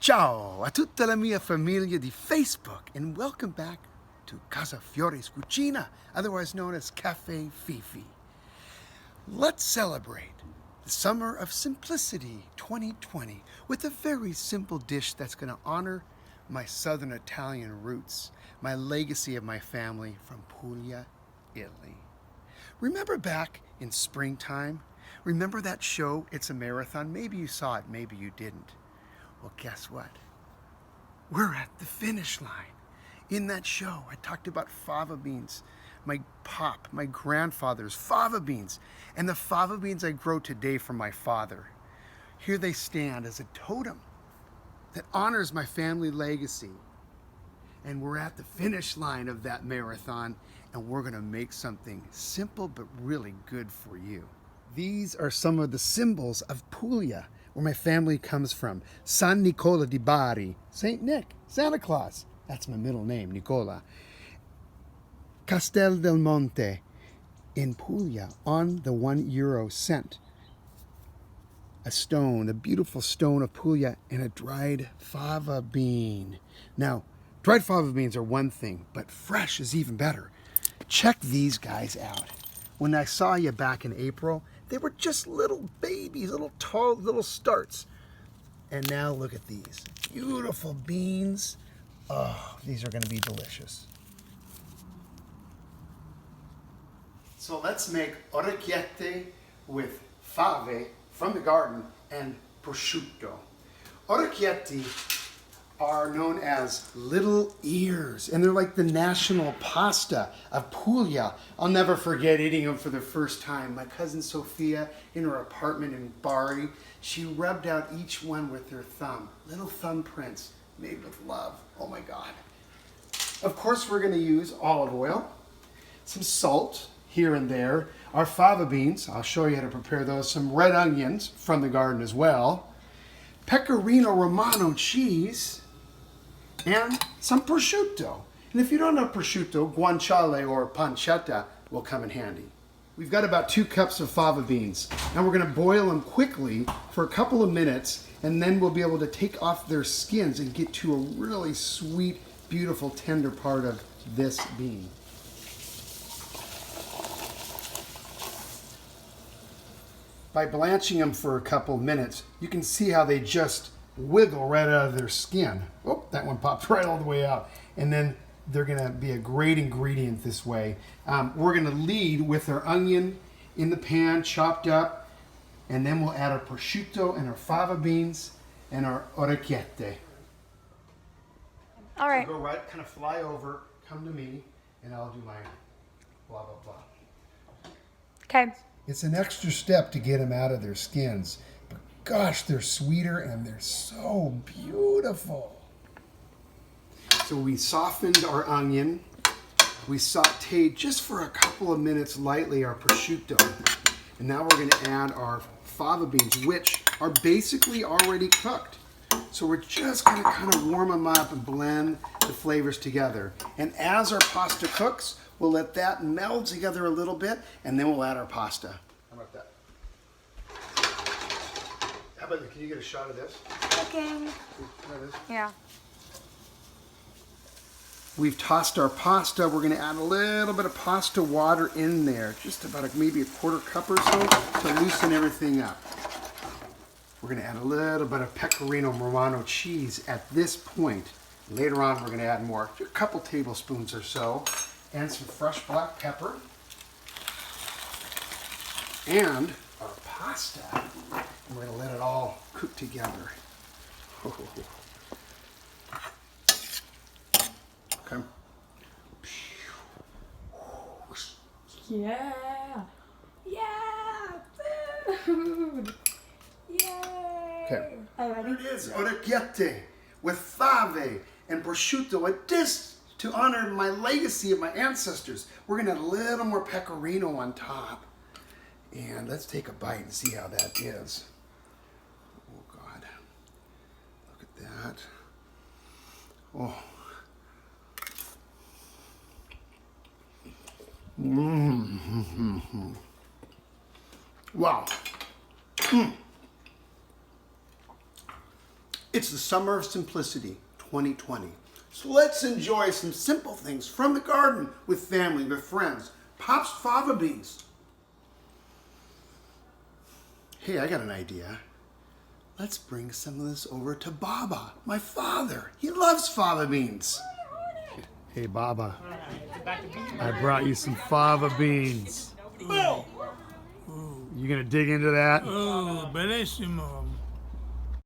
Ciao a tutta la mia famiglia di Facebook and welcome back to Casa Fiore's Cucina, otherwise known as Cafe Fifi. Let's celebrate the Summer of Simplicity 2020 with a very simple dish that's going to honor my Southern Italian roots, my legacy of my family from Puglia, Italy. Remember back in springtime? Remember that show, It's a Marathon? Maybe you saw it, maybe you didn't. Well, guess what? We're at the finish line. In that show, I talked about fava beans. My grandfather's fava beans. And the fava beans I grow today from my father. Here they stand as a totem that honors my family legacy. And we're at the finish line of that marathon, and we're gonna make something simple but really good for you. These are some of the symbols of Puglia, where my family comes from. San Nicola di Bari, Saint Nick, Santa Claus. That's my middle name, Nicola. Castel del Monte in Puglia on the €1 cent. A stone, a beautiful stone of Puglia, and a dried fava bean. Now, dried fava beans are one thing, but fresh is even better. Check these guys out. When I saw you back in April, they were just little babies, little tall, little starts. And now look at these. Beautiful beans. Oh, these are going to be delicious. So let's make orecchiette with fave from the garden and prosciutto. Orecchiette are known as little ears, and they're like the national pasta of Puglia. I'll never forget eating them for the first time. My cousin Sophia, in her apartment in Bari, she rubbed out each one with her thumb. Little thumbprints made with love. Oh my God. Of course, we're going to use olive oil, some salt here and there, our fava beans, I'll show you how to prepare those, some red onions from the garden as well, pecorino romano cheese, and some prosciutto. And if you don't have prosciutto, guanciale or pancetta will come in handy. We've got about 2 cups of fava beans. Now we're going to boil them quickly for a couple of minutes, and then we'll be able to take off their skins and get to a really sweet, beautiful, tender part of this bean. By blanching them for a couple of minutes, you can see how they just wiggle right out of their skin. Oh, that one popped right all the way out. And then they're going to be a great ingredient this way. We're going to lead with our onion in the pan, chopped up, and then we'll add our prosciutto and our fava beans and our orecchiette. All right. So go right, kind of fly over, come to me, and I'll do my blah, blah, blah. Okay. It's an extra step to get them out of their skins. But gosh, they're sweeter and they're so beautiful. So we softened our onion. We sauteed just for a couple of minutes lightly our prosciutto. And now we're going to add our fava beans, which are basically already cooked. So we're just going to kind of warm them up and blend the flavors together. And as our pasta cooks, we'll let that meld together a little bit, and then we'll add our pasta. How about that? How about, can you get a shot of this? Cooking. Yeah. We've tossed our pasta. We're going to add a little bit of pasta water in there, just about maybe a quarter cup or so to loosen everything up. We're going to add a little bit of pecorino romano cheese at this point. Later on, we're going to add more, a couple tablespoons or so, and some fresh black pepper, and our pasta. And we're going to let it all cook together. Okay. Yeah. Yeah. Food. Yay. Okay. Are you Here ready? it is, orecchiette with fave and prosciutto, a dish to honor my legacy of my ancestors. We're going to add a little more pecorino on top. And let's take a bite and see how that is. Oh, God. Look at that. Oh. Mm-hmm. Wow. It's the summer of simplicity, 2020. So let's enjoy some simple things from the garden with family, with friends. Pop's fava beans. Hey, I got an idea. Let's bring some of this over to Baba, my father. He loves fava beans. Hey, Baba, I brought you some fava beans. You gonna dig into that? Oh, bellissimo.